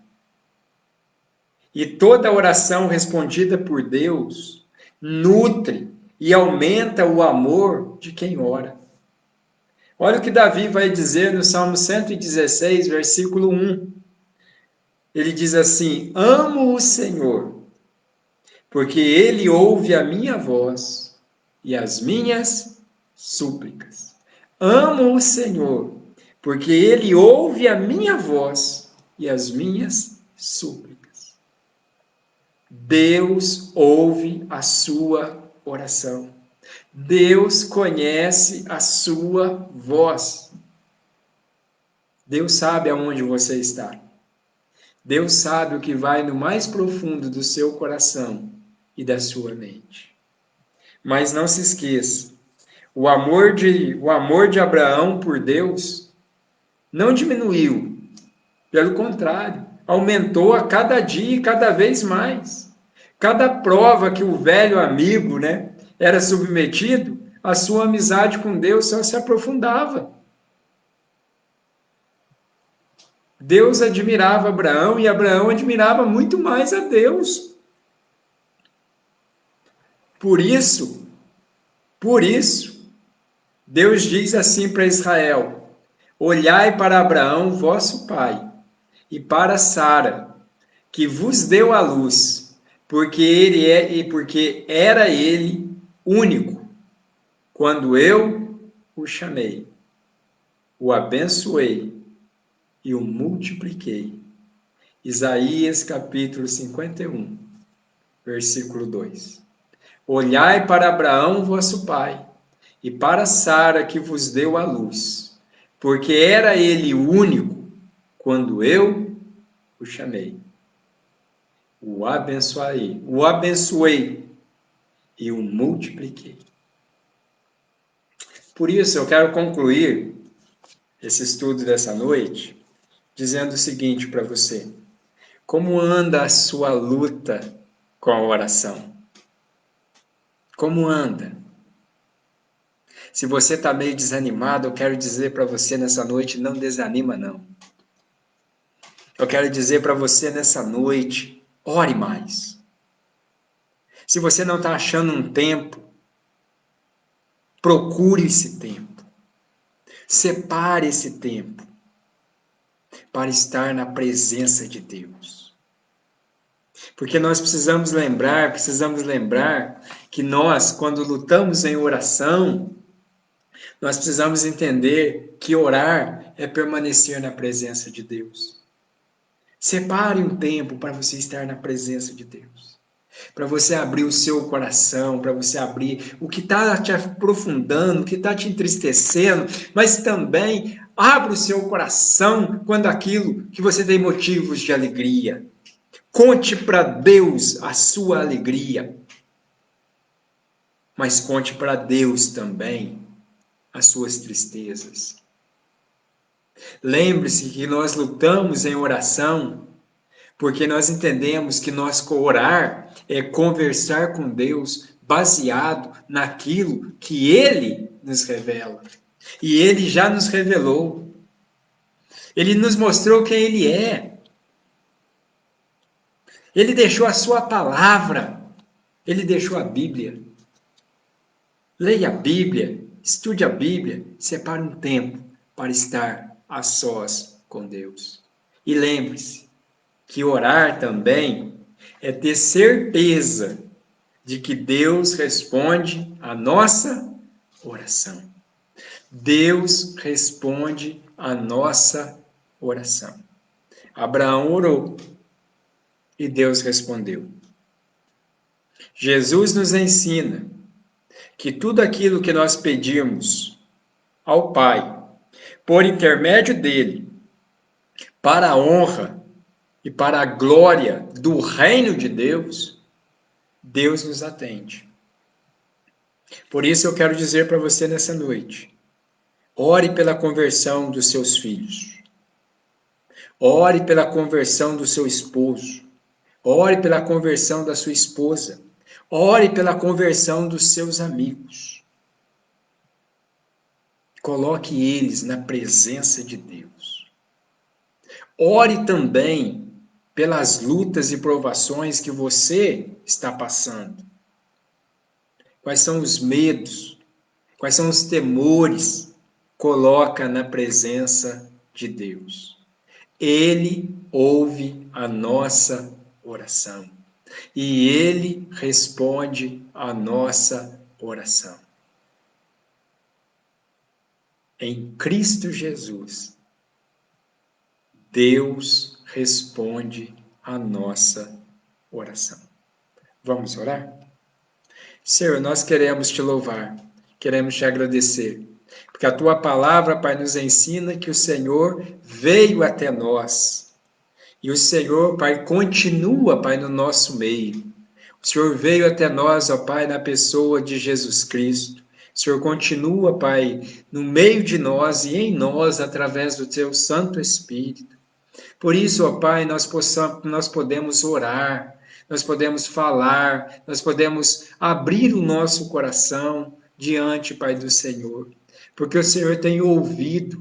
E toda oração respondida por Deus nutre e aumenta o amor de quem ora. Olha o que Davi vai dizer no Salmo 116, versículo 1. Ele diz assim: amo o Senhor, porque Ele ouve a minha voz e as minhas súplicas. Amo o Senhor, porque Ele ouve a minha voz e as minhas súplicas. Deus ouve a sua oração. Deus conhece a sua voz. Deus sabe aonde você está. Deus sabe o que vai no mais profundo do seu coração e da sua mente. Mas não se esqueça, o amor de Abraão por Deus não diminuiu. Pelo contrário, aumentou a cada dia e cada vez mais. Cada prova que o velho amigo, né, era submetido, a sua amizade com Deus só se aprofundava. Deus admirava Abraão e Abraão admirava muito mais a Deus. Por isso, Deus diz assim para Israel: olhai para Abraão, vosso pai, e para Sara, que vos deu a luz, porque era ele único, quando eu o chamei, o abençoei e o multipliquei. Isaías capítulo 51, versículo 2. Olhai para Abraão, vosso pai, e para Sara, que vos deu a luz, porque era ele único, quando eu o chamei. O abençoei e o multipliquei. Por isso, eu quero concluir esse estudo dessa noite dizendo o seguinte para você: como anda a sua luta com a oração? Como anda? Se você está meio desanimado, eu quero dizer para você nessa noite: não desanima, não. Eu quero dizer para você nessa noite: ore mais. Se você não está achando um tempo, Procure esse tempo. Separe esse tempo para estar na presença de Deus. Porque nós precisamos lembrar que nós, quando lutamos em oração, nós precisamos entender que orar é permanecer na presença de Deus. Separe um tempo para você estar na presença de Deus. Para você abrir o seu coração, para você abrir o que está te aprofundando, o que está te entristecendo, mas também abra o seu coração quando aquilo que você tem motivos de alegria. Conte para Deus a sua alegria, mas conte para Deus também as suas tristezas. Lembre-se que nós lutamos em oração porque nós entendemos que nós orar é conversar com Deus baseado naquilo que Ele nos revela. E Ele já nos revelou. Ele nos mostrou quem Ele é. Ele deixou a sua palavra. Ele deixou a Bíblia. Leia a Bíblia, estude a Bíblia, separe um tempo para estar a sós com Deus. E lembre-se que orar também é ter certeza de que Deus responde a nossa oração. Deus responde a nossa oração. Abraão orou e Deus respondeu. Jesus nos ensina que tudo aquilo que nós pedimos ao Pai, por intermédio dele, para a honra e para a glória do reino de Deus, Deus nos atende. Por isso eu quero dizer para você nessa noite, ore pela conversão dos seus filhos. Ore pela conversão do seu esposo. Ore pela conversão da sua esposa. Ore pela conversão dos seus amigos. Coloque eles na presença de Deus. Ore também pelas lutas e provações que você está passando. Quais são os medos? Quais são os temores? Coloca na presença de Deus. Ele ouve a nossa oração. E Ele responde a nossa oração. Em Cristo Jesus, Deus responde a nossa oração. Vamos orar? Senhor, nós queremos te louvar, queremos te agradecer, porque a tua palavra, Pai, nos ensina que o Senhor veio até nós. E o Senhor, Pai, continua, Pai, no nosso meio. O Senhor veio até nós, ó Pai, na pessoa de Jesus Cristo. O Senhor continua, Pai, no meio de nós e em nós, através do teu Santo Espírito. Por isso, ó Pai, nós podemos orar, nós podemos falar, nós podemos abrir o nosso coração diante, Pai, do Senhor. Porque o Senhor tem ouvido,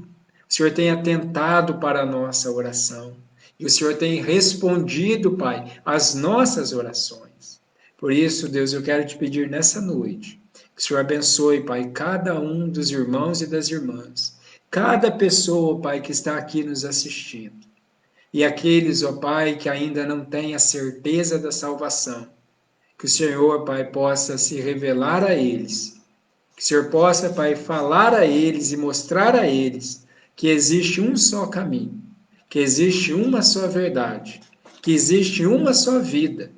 o Senhor tem atentado para a nossa oração. E o Senhor tem respondido, Pai, às nossas orações. Por isso, Deus, eu quero te pedir nessa noite, que o Senhor abençoe, Pai, cada um dos irmãos e das irmãs, cada pessoa, Pai, que está aqui nos assistindo. E aqueles, ó Pai, que ainda não têm a certeza da salvação, que o Senhor, Pai, possa se revelar a eles, que o Senhor possa, Pai, falar a eles e mostrar a eles que existe um só caminho, que existe uma só verdade, que existe uma só vida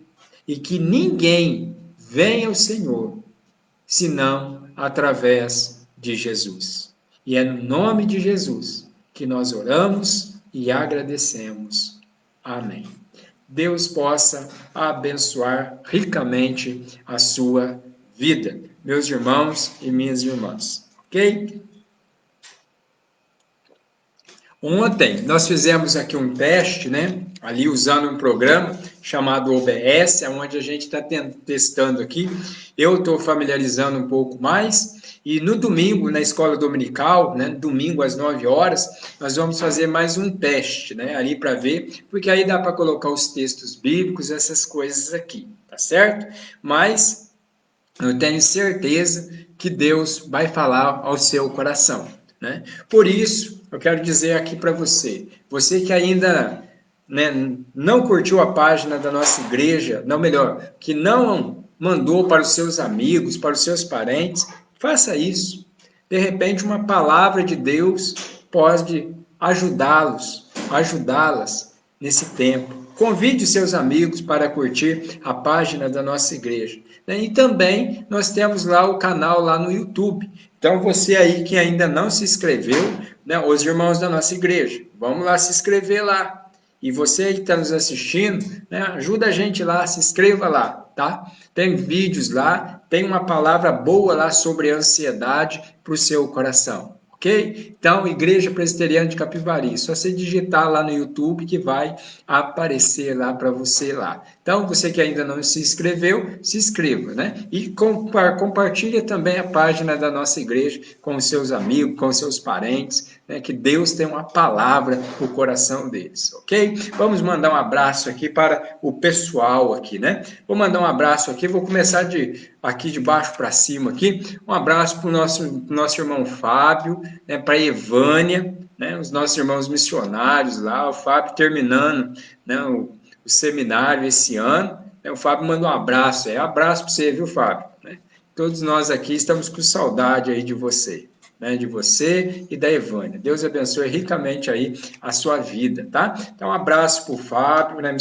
e que ninguém vem ao Senhor senão através de Jesus. E é no nome de Jesus que nós oramos e agradecemos. Amém. Deus possa abençoar ricamente a sua vida, meus irmãos e minhas irmãs. Ok? Ontem nós fizemos aqui um teste, né? Ali usando um programa chamado OBS, onde a gente está testando aqui. Eu estou familiarizando um pouco mais. E no domingo, na escola dominical, né? Domingo às 9 horas, nós vamos fazer mais um teste, né? Ali para ver, porque aí dá para colocar os textos bíblicos, essas coisas aqui, tá certo? Mas eu tenho certeza que Deus vai falar ao seu coração, né? Por isso, eu quero dizer aqui para você, você que ainda, né, não curtiu a página da nossa igreja, não, melhor, que não mandou para os seus amigos, para os seus parentes, faça isso. De repente, uma palavra de Deus pode ajudá-los, ajudá-las nesse tempo. Convide seus amigos para curtir a página da nossa igreja. E também nós temos lá o canal lá no YouTube. Então você aí que ainda não se inscreveu, né, os irmãos da nossa igreja, vamos lá se inscrever lá. E você que está nos assistindo, né, ajuda a gente lá, se inscreva lá, tá? Tem vídeos lá, tem uma palavra boa lá sobre ansiedade para o seu coração. Ok? Então, Igreja Presbiteriana de Capivari, só você digitar lá no YouTube que vai aparecer lá para você lá. Então, você que ainda não se inscreveu, se inscreva, né? E compartilha também a página da nossa igreja com os seus amigos, com os seus parentes, né? Que Deus tem uma palavra no coração deles, ok? Vamos mandar um abraço aqui para o pessoal aqui, né? Vou mandar um abraço aqui, vou começar aqui de baixo para cima aqui. Um abraço para o nosso irmão Fábio, né? Para a Evânia, né? Os nossos irmãos missionários lá, o Fábio terminando, né? O seminário esse ano. Né? O Fábio manda um abraço, abraço para você, viu, Fábio? Né? Todos nós aqui estamos com saudade aí de você. Né, de você e da Evânia. Deus abençoe ricamente aí a sua vida, tá? Então, um abraço para o Fábio, né,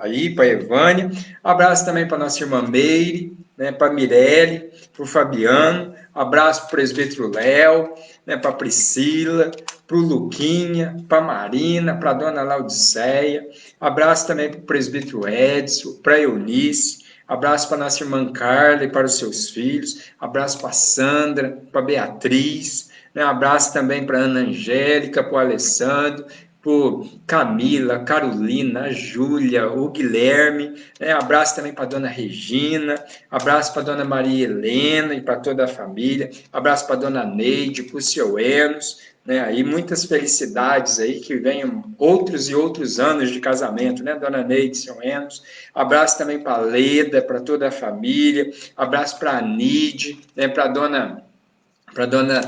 aí, para a Evânia. Um abraço também para a nossa irmã Meire, né, para a Mirelle, para o Fabiano. Um abraço para o presbítero Léo, né, para a Priscila, para o Luquinha, para a Marina, para a dona Laodiceia. Um abraço também para o presbítero Edson, para a Eunice. Abraço para nossa irmã Carla e para os seus filhos. Abraço para a Sandra, para a Beatriz. Né? Abraço também para a Ana Angélica, para o Alessandro, para Camila, Carolina, Júlia, o Guilherme. Né? Abraço também para a dona Regina. Abraço para a dona Maria Helena e para toda a família. Abraço para a dona Neide, para o seu Enos. Né, aí muitas felicidades aí, que venham outros e outros anos de casamento, né, dona Neide, seu Enos. Abraço também para a Leda, para toda a família. Abraço para a Nide, né, para a dona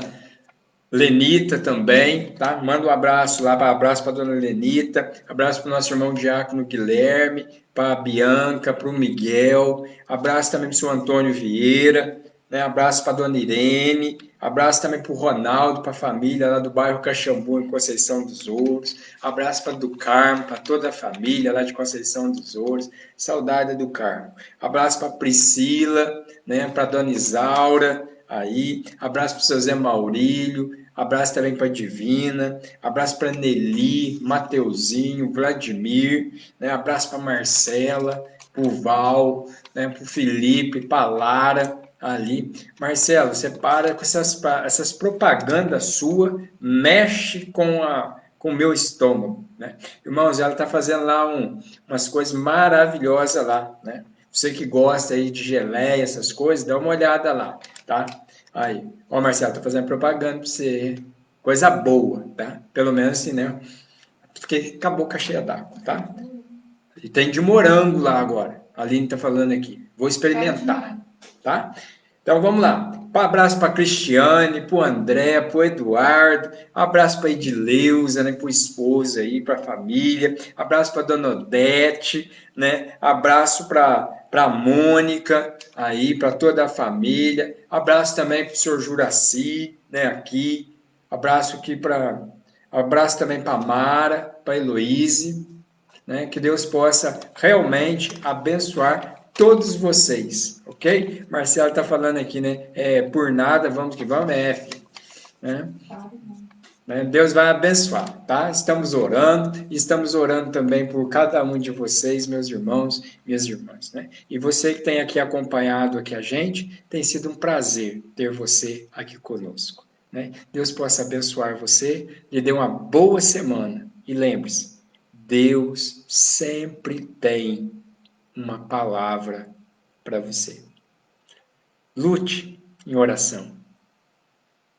Lenita também, tá? Manda um abraço lá, abraço para a dona Lenita, abraço para o nosso irmão Diácono Guilherme, para a Bianca, para o Miguel, abraço também para o seu Antônio Vieira, né? Abraço para a dona Irene, abraço também para o Ronaldo, para a família lá do bairro Caxambu, em Conceição dos Ouros, abraço para do Carmo, para toda a família lá de Conceição dos Ouros, saudade do Carmo, abraço para a Priscila, né? Para a dona Isaura, aí, abraço para o seu Zé Maurílio, abraço também para a Divina, abraço para Nelly, Mateuzinho, Vladimir, né? Abraço para Marcela, para o Val, né? Para o Felipe, para a Lara, ali. Marcelo, você para com essas propagandas suas, mexe com o meu estômago, né? Irmãos, ela está fazendo lá umas coisas maravilhosas lá, né? Você que gosta aí de geleia, essas coisas, dá uma olhada lá, tá? Aí, ó, Marcelo, tô fazendo propaganda pra você. Coisa boa, tá? Pelo menos assim, né? Porque acabou com a cheia d'água, tá? E tem de morango lá agora. A Aline tá falando aqui. Vou experimentar, tá? Então vamos lá. Um abraço para Cristiane, para o André, para o Eduardo. Um abraço para a Edileuza, né, para o esposo aí, para a família. Abraço para a dona Odete, né? Abraço para a Mônica, aí, para toda a família. Abraço também para o senhor Juraci, né, aqui. Abraço também para a Mara, para a Heloíse, né? Que Deus possa realmente abençoar todos vocês, ok? Marcelo está falando aqui, né? Por nada, vamos que vamos, F. Né? Deus vai abençoar, tá? Estamos orando também por cada um de vocês, meus irmãos, minhas irmãs, né? E você que tem aqui acompanhado aqui a gente, tem sido um prazer ter você aqui conosco, né? Deus possa abençoar você, lhe dê uma boa semana e lembre-se, Deus sempre tem uma palavra para você. Lute em oração.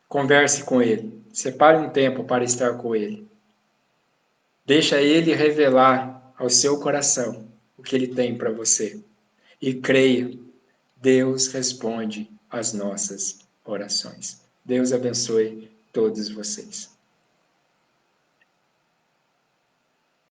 Converse com Ele. Separe um tempo para estar com Ele. Deixa Ele revelar ao seu coração o que Ele tem para você. E creia, Deus responde às nossas orações. Deus abençoe todos vocês.